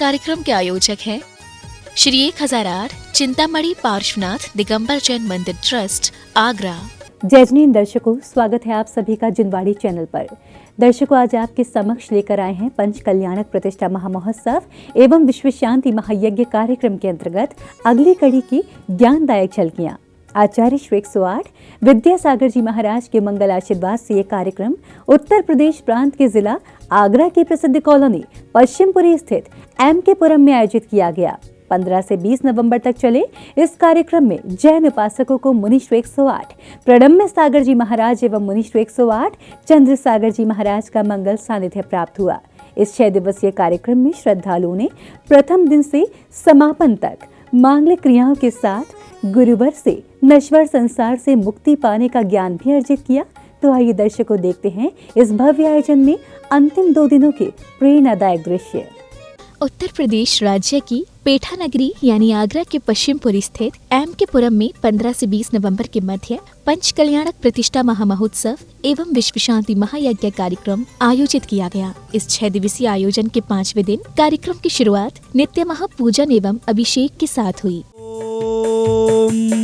कार्यक्रम के आयोजक हैं श्री 1008 चिंतामणि पार्श्वनाथ दिगंबर जैन मंदिर ट्रस्ट, आगरा। जय जैन दर्शकों, स्वागत है आप सभी का जिनवाड़ी चैनल पर। दर्शकों, आज आपके समक्ष लेकर आए हैं पंच कल्याणक प्रतिष्ठा महामहोत्सव एवं विश्व शांति महायज्ञ कार्यक्रम के अंतर्गत अगली कड़ी की ज्ञानदायक झलकियां। आचार्य श्री 108 विद्यासागर जी महाराज के मंगल आशीर्वाद से ये कार्यक्रम उत्तर प्रदेश प्रांत के जिला आगरा की प्रसिद्ध कॉलोनी पश्चिमपुरी स्थित एमके पुरम में आयोजित किया गया। 15 से 20 नवंबर तक चले इस कार्यक्रम में जैन उपासकों को मुनि श्री 108 प्रणम्य सागर जी महाराज एवं मुनि श्री 108 चंद्र सागर जी महाराज का मंगल सानिध्य प्राप्त हुआ। इस 6 दिवसीय कार्यक्रम में श्रद्धालुओं ने प्रथम दिन से समापन तक मांगलिक क्रियाओं के साथ गुरुवर से नश्वर संसार से मुक्ति पाने का ज्ञान भी अर्जित किया। तो आइए दर्शकों, देखते हैं इस भव्य आयोजन में अंतिम 2 दिनों के प्रेरणादायक दृश्य। उत्तर प्रदेश राज्य की पेठा नगरी यानी आगरा के पश्चिमपुरी स्थित एमके पुरम में 15 से 20 नवंबर के मध्य पंच कल्याणक प्रतिष्ठा महामहोत्सव एवं विश्व शांति महायज्ञ कार्यक्रम आयोजित किया गया। इस 6 दिवसीय आयोजन के 5वें दिन कार्यक्रम की शुरुआत नित्य महापूजन एवं अभिषेक के साथ हुई।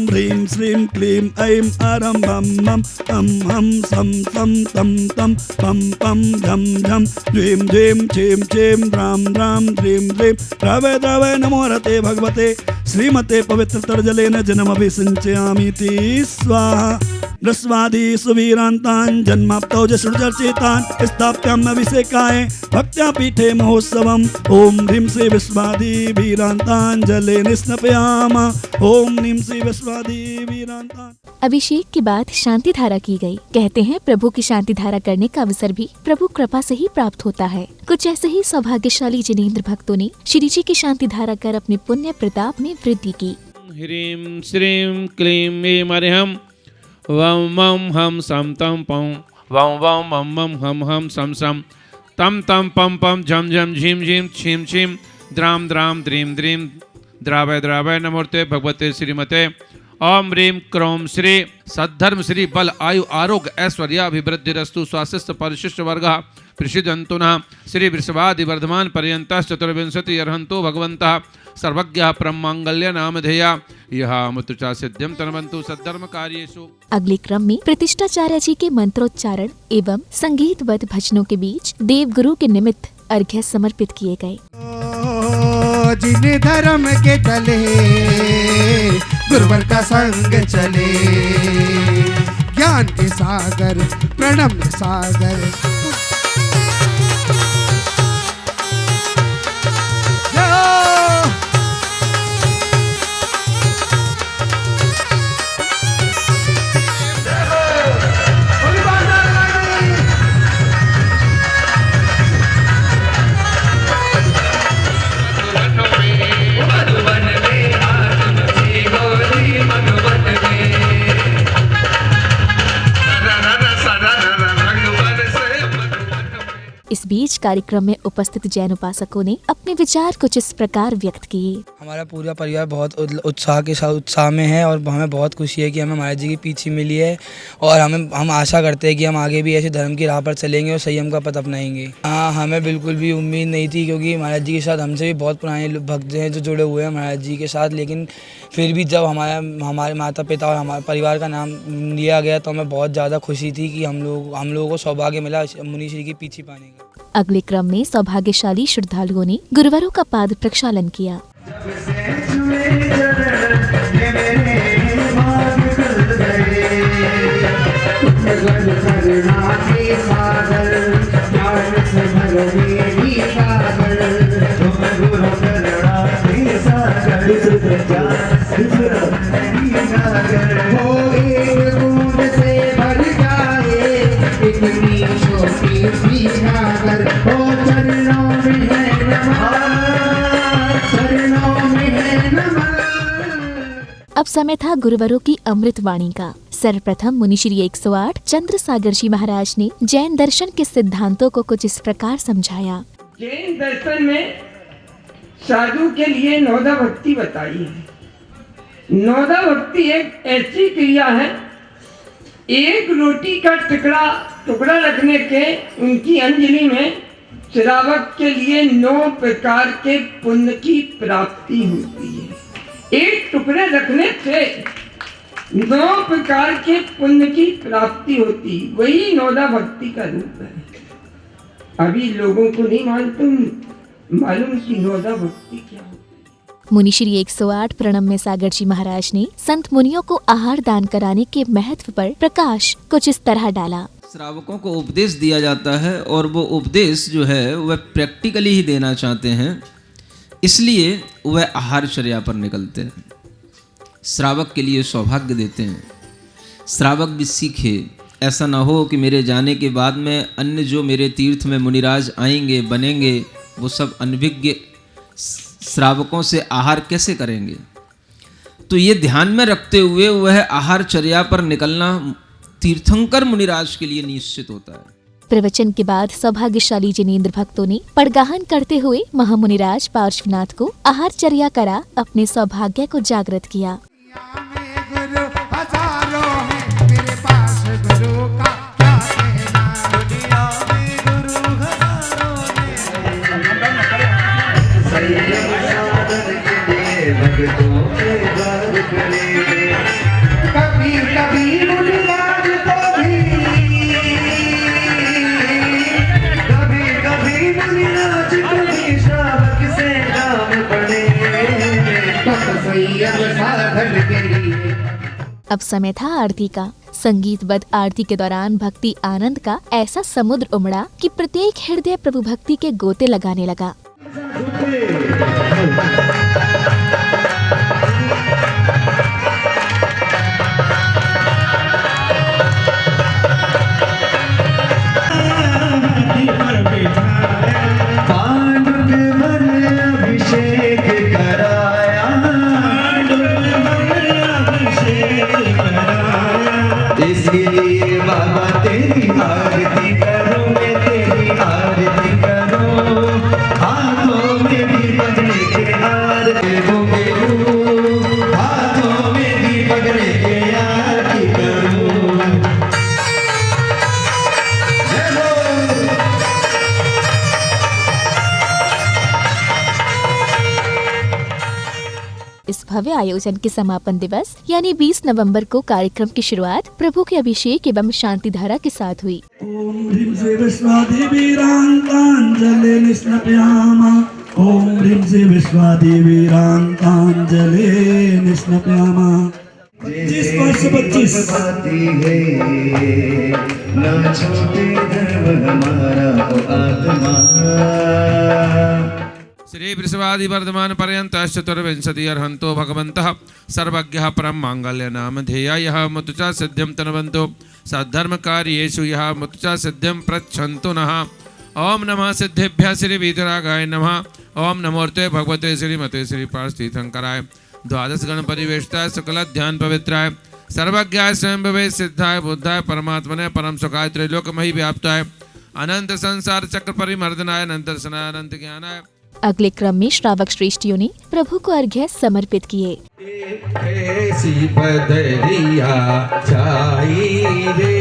ह्रीं श्रीं क्लीं ऐं आरं बम मम अं हम सम तम तम तम पम पम झम झम ह्रीं ह्रीं चीं चीं द्रां द्रां ह्रीं ह्रीं द्रवे द्रवे नमो रते भगवते श्रीमते पवित्रतरजलेन जनमभिषिञ्चयामीति स्वाहा। रस्वादी सुवीरान्तान् जन्माप्तौ जसुर्चर्चितान् स्थाप्यामभिषेकाय भक्त्या पीठे महोत्सवम्। ओम ह्रीं श्री विश्वादी वीरान्तान् जलेन स्नपयामा। ओम ह्रीं श्री विश्वादी वीरान्तान्। अभिषेक के बाद शांति धारा की गई। कहते हैं प्रभु की शांति धारा करने का अवसर भी प्रभु कृपा से ही प्राप्त होता है। कुछ ऐसे ही सौभाग्यशाली जिनेंद्र भक्तों ने श्री जी की शांति धारा कर अपने पुण्य प्रताप में वृद्धि की। ह्रीं श्रीं क्लीं ऐं अर्हं वं मं हम सम तम पं वं वं मं मं हम हम सम सम तम तम पम पम झम झम झीम झीम छीम छीम द्राम द्राम द्रीम द्रीम द्रावय द्रावय नमोर्ते भगवते श्रीमते। ओम ह्रीं क्रोम श्री सद्धर्म श्री बल आयु आरोग्य ऐश्वर्याभिवृद्धिरस्तु स्वास्थ्य परिशिष्ट वर्गः प्रसिद्धंतु नः श्री वृषभादि वर्धमान पर्यंतः चतुर्विंशति अर्हन्तो भगवन्तः सर्वज्ञः परमंगल्य नामधेया यह अमृतचा सिद्ध्यं तन्वन्तु सद्धर्म कार्येषु। अगले क्रम में प्रतिष्ठाचार्य जी के मंत्रोच्चारण एवं संगीतबद्ध भजनों के बीच देव गुरु के निमित्त अर्घ्य समर्पित किए गए। जिन्हें धर्म के तले गुरुवर का संग चले, ज्ञान के सागर प्रणम सागर। इस बीच कार्यक्रम में उपस्थित जैन उपासकों ने अपने विचार कुछ इस प्रकार व्यक्त किए। हमारा पूरा परिवार बहुत उत्साह के साथ उत्साह में है और हमें बहुत खुशी है कि हमें महाराज जी की पीछे मिली है और हम आशा करते हैं कि हम आगे भी ऐसे धर्म की राह पर चलेंगे और संयम का पथ अपनाएंगे। हाँ, हमें बिल्कुल भी उम्मीद नहीं थी क्योंकि महाराज जी के साथ हमसे भी बहुत पुराने भक्त हैं जो जुड़े हुए हैं महाराज जी के साथ, लेकिन फिर भी जब हमारे माता पिता और हमारे परिवार का नाम लिया गया तो हमें बहुत ज़्यादा खुशी थी कि हम लोगों को सौभाग्य मिला मुनि श्री के पीछे पाने का। अगले क्रम में सौभाग्यशाली श्रद्धालुओं ने गुरुवरों का पाद प्रक्षालन किया। अब समय था गुरुवरों की अमृत वाणी का। सर्वप्रथम मुनि श्री 108 चंद्र सागर जी महाराज ने जैन दर्शन के सिद्धांतों को कुछ इस प्रकार समझाया। जैन दर्शन में साधु के लिए नौदा भक्ति बताई है। नौदा भक्ति एक ऐसी क्रिया है, एक रोटी का टुकड़ा रखने के उनकी अंजलि में श्रावक के लिए 9 प्रकार के पुण्य की प्राप्ति होती है। एक टुकड़े रखने से 9 प्रकार के पुण्य की प्राप्ति होती, वही नौदा भक्ति का रूप है। अभी लोगों को नहीं मालूम कि नौदा भक्ति क्या होती है। मुनि श्री 108 प्रणम में सागर जी महाराज ने संत मुनियों को आहार दान कराने के महत्व पर प्रकाश कुछ इस तरह डाला। श्रावकों को उपदेश दिया जाता है और वो उपदेश जो है वह प्रैक्टिकली ही देना चाहते हैं, इसलिए वह आहारचर्या पर निकलते हैं। श्रावक के लिए सौभाग्य देते हैं, श्रावक भी सीखे। ऐसा ना हो कि मेरे जाने के बाद में अन्य जो मेरे तीर्थ में मुनिराज आएंगे बनेंगे, वो सब अनभिज्ञ श्रावकों से आहार कैसे करेंगे। तो ये ध्यान में रखते हुए वह आहारचर्या पर निकलना तीर्थंकर मुनिराज के लिए निश्चित होता है। प्रवचन के बाद सौभाग्यशाली जिनेंद्र भक्तों ने पड़गाहन करते हुए महामुनिराज पार्श्वनाथ को आहारचर्या करा अपने सौभाग्य को जागृत किया। गुरु हजारों हैं, मेरे पास गुरु का क्या कहना। दुनिया में गुरु हजारों कभी कभी मुनिराज को भी, कभी कभी मुनिराज को भी श्रावक से नाम पड़े। साधन के लिए अब समय था आरती का। संगीतबद्ध आरती के दौरान भक्ति आनंद का ऐसा समुद्र उमड़ा कि प्रत्येक हृदय प्रभु भक्ति के गोते लगाने लगा। इसलिए बाबा तेरी आरती करो, मैं तेरी आरती करो। हाथों में भी पकड़े के हार दोगे, हाथों में भी पकड़े के आरती करो। इस भव्य आयोजन के समापन दिवस यानी 20 नवंबर को कार्यक्रम की शुरुआत प्रभु के अभिषेक एवं शांति धारा के साथ हुई। ओम ह्रीं श्री विश्वादेवीरांतांजलि निस्नपयामा। ओम ह्रीं श्री विश्वादेवीरांतांजलि निस्नपयामा। जिस वर्ष 25 न छोटे धर्म हमारा आत्मा। श्री वृषभादि वर्धमान पर्यंत चतुर्विंशति अर्हंतो भगवन्तः सर्वज्ञः परम मांगल्य नाम ध्येया यः मुतुचा सिद्ध्यं तनवन्तो सद्धर्म कार्येषु यः मुतुचा सिद्ध्यं प्रच्छन्तु नः। ओम नमः सिद्धेभ्यः श्री वीतरागाय नमः। ओम नमोर्ते भगवते श्रीमते श्री पार्श्वतीर्थंकराय द्वादश गण परिवेष्टाय सकल ध्यान पवित्राय सर्वज्ञाय स्वयंभवे सिद्धाय बुद्धाय परमात्मने परम सुखाय त्रैलोकमहि व्याप्ताय अनंत संसार चक्र परिमर्दनाय अनंत दर्शनाय अनंत ज्ञानाय। अगले क्रम में श्रावक श्रेष्ठियों ने प्रभु को अर्घ्य समर्पित किए। कैसी बदरिया छाई रे,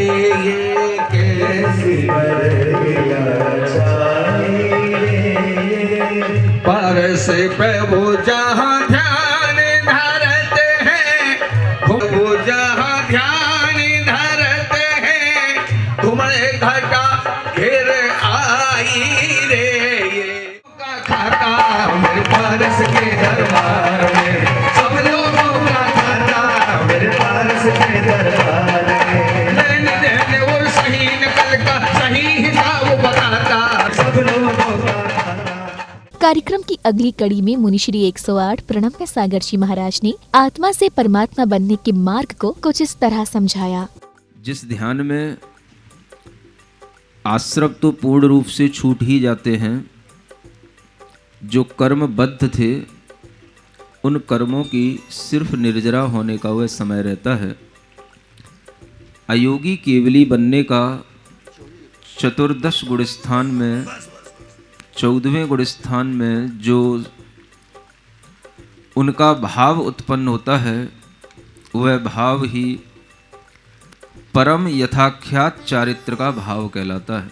ये कैसी बदरिया छाई रे। परस प्रभु जहाँ ध्यान धरते हैं, प्रभु जहाँ ध्यान धरते हैं, तुम्हारे घटा घिर आई रे। खाता मेरे पारस के दरबार में, सब लोगों का खाता मेरे पारस के दरबार में। लेने देने वो सही निकल का सही हिसाब बताता, सब लोगों का। कार्यक्रम की अगली कड़ी में मुनि श्री 108 प्रणम में सागर जी महाराज ने आत्मा से परमात्मा बनने के मार्ग को कुछ इस तरह समझाया। जिस ध्यान में आश्रव तो पूर्ण रूप से छूट ही जाते हैं, जो कर्मबद्ध थे उन कर्मों की सिर्फ निर्जरा होने का वह समय रहता है। अयोगी केवली बनने का चतुर्दश गुण स्थान में 14वें गुण स्थान में जो उनका भाव उत्पन्न होता है, वह भाव ही परम यथाख्यात चारित्र का भाव कहलाता है।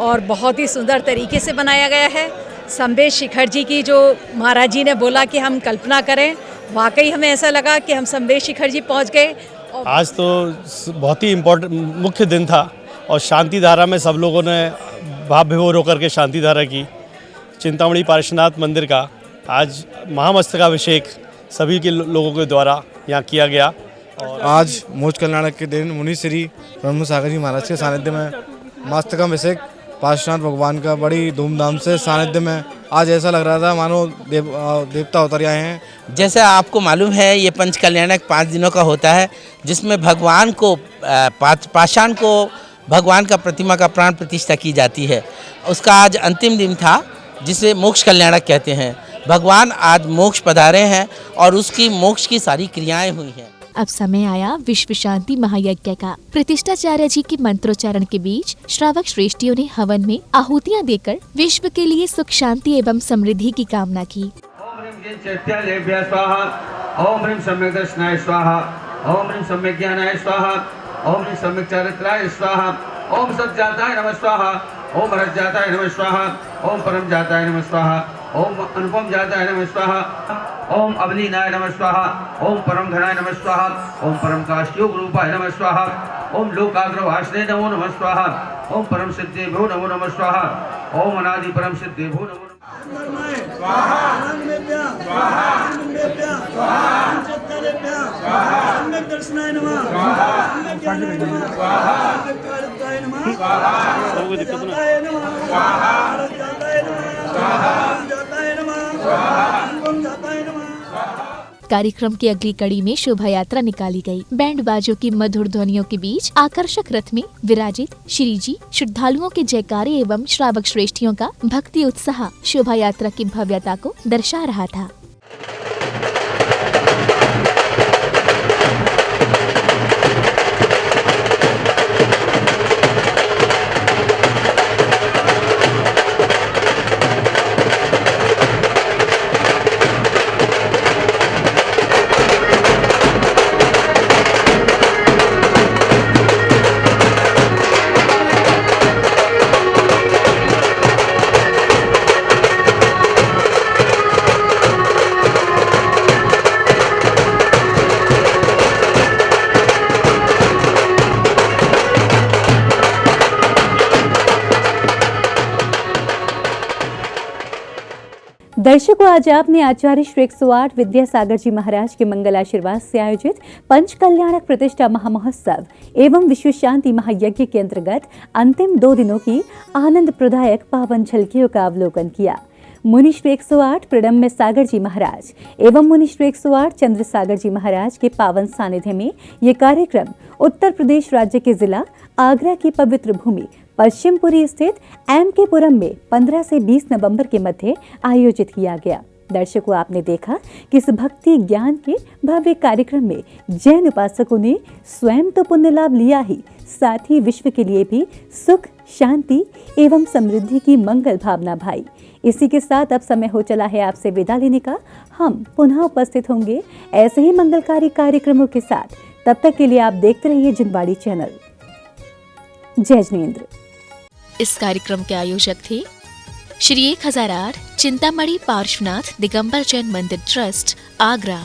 और बहुत ही सुंदर तरीके से बनाया गया है। संवेश शिखर जी की जो महाराज जी ने बोला कि हम कल्पना करें, वाकई हमें ऐसा लगा कि हम संवेश शिखर जी पहुंच गए। आज तो बहुत ही इम्पोर्टेंट मुख्य दिन था और शांति धारा में सब लोगों ने भाव विभोर होकर के शांति धारा की। चिंतामणि पार्श्वनाथ मंदिर का आज महामस्तकाभिषेक सभी के लोगों के द्वारा यहाँ किया गया। और आज मोक्ष कल्याणक के दिन मुनि श्री ब्रह्म सागर जी महाराज के सानिध्य में मस्तकाभिषेक पार्श्वनाथ भगवान का बड़ी धूमधाम से सानिध्य में आज ऐसा लग रहा था मानो देवता उतर आए हैं। जैसे आपको मालूम है ये पंच कल्याणक 5 दिनों का होता है, जिसमें भगवान को पाषाण को भगवान का प्रतिमा का प्राण प्रतिष्ठा की जाती है। उसका आज अंतिम दिन था जिसे मोक्ष कल्याणक कहते हैं। भगवान आज मोक्ष पधारे हैं और उसकी मोक्ष की सारी क्रियाएं हुई हैं। अब समय आया विश्व शांति महायज्ञ का। प्रतिष्ठाचार्य जी के मंत्रोच्चारण के बीच श्रावक श्रेष्ठियों ने हवन में आहुतियां देकर विश्व के लिए सुख शांति एवं समृद्धि की कामना की। ओम ह्रीं सम्यक दर्शनाय स्वाहा, ओम ह्रीं सम्यक ज्ञानाय स्वाहा, ओम ह्रीं सम्यक चारित्राय स्वाहा, ओम सज्जाताय नमः स्वाहा, ओम रज्जाताय नमः स्वाहा, ओम परम जाताय नमः स्वाहा, ओम अनुपम जाताय नमः स्वाहा, ओम अवलीनाय नमः स्वाहा, ओम परम घनाय नमः स्वाहा, ओम परम काष्योग रूपाय नमः स्वाहा, ओम लोकाग्रवासने नमो नमः स्वाहा, ओम परम सिद्धेभ्यो नमो नमः स्वाहा, ओम अनादि परम सिद्धेभ्यो नमो कार्यक्रम की अगली कड़ी में शोभा यात्रा निकाली गई। बैंड बाजों की मधुर ध्वनियों के बीच आकर्षक रथ में विराजित श्री जी, श्रद्धालुओं के जयकारे एवं श्रावक श्रेष्ठियों का भक्ति उत्साह शोभा यात्रा की भव्यता को दर्शा रहा था। दर्शकों, आज आपने आचार्य श्री 108 विद्यासागर जी महाराज के मंगल आशीर्वाद से आयोजित पंच कल्याणक प्रतिष्ठा महामहोत्सव एवं विश्व शांति महायज्ञ के अंतर्गत अंतिम 2 दिनों की आनंद प्रदायक पावन झलकियों का अवलोकन किया। मुनि श्री 108 प्रणम्य सागर जी महाराज एवं मुनि श्री 108 चंद्र सागर जी महाराज के पावन सानिध्य में ये कार्यक्रम उत्तर प्रदेश राज्य के जिला आगरा की पवित्र भूमि पश्चिमपुरी स्थित एमके पुरम में 15 से 20 नवंबर के मध्य आयोजित किया गया। दर्शकों, आपने देखा कि इस भक्ति ज्ञान के भव्य कार्यक्रम में जैन उपासकों ने स्वयं तो पुण्य लाभ लिया ही, साथ ही विश्व के लिए भी सुख, शांति एवं समृद्धि की मंगल भावना भाई। इसी के साथ अब समय हो चला है आपसे विदा लेने का। हम पुनः उपस्थित होंगे ऐसे ही मंगलकारी कार्यक्रमों के साथ। तब तक के लिए आप देखते रहिए जिनवाड़ी चैनल। जय जिनेंद्र। इस कार्यक्रम के आयोजक थे श्री 1008 चिंतामणि पार्श्वनाथ दिगंबर जैन मंदिर ट्रस्ट, आगरा।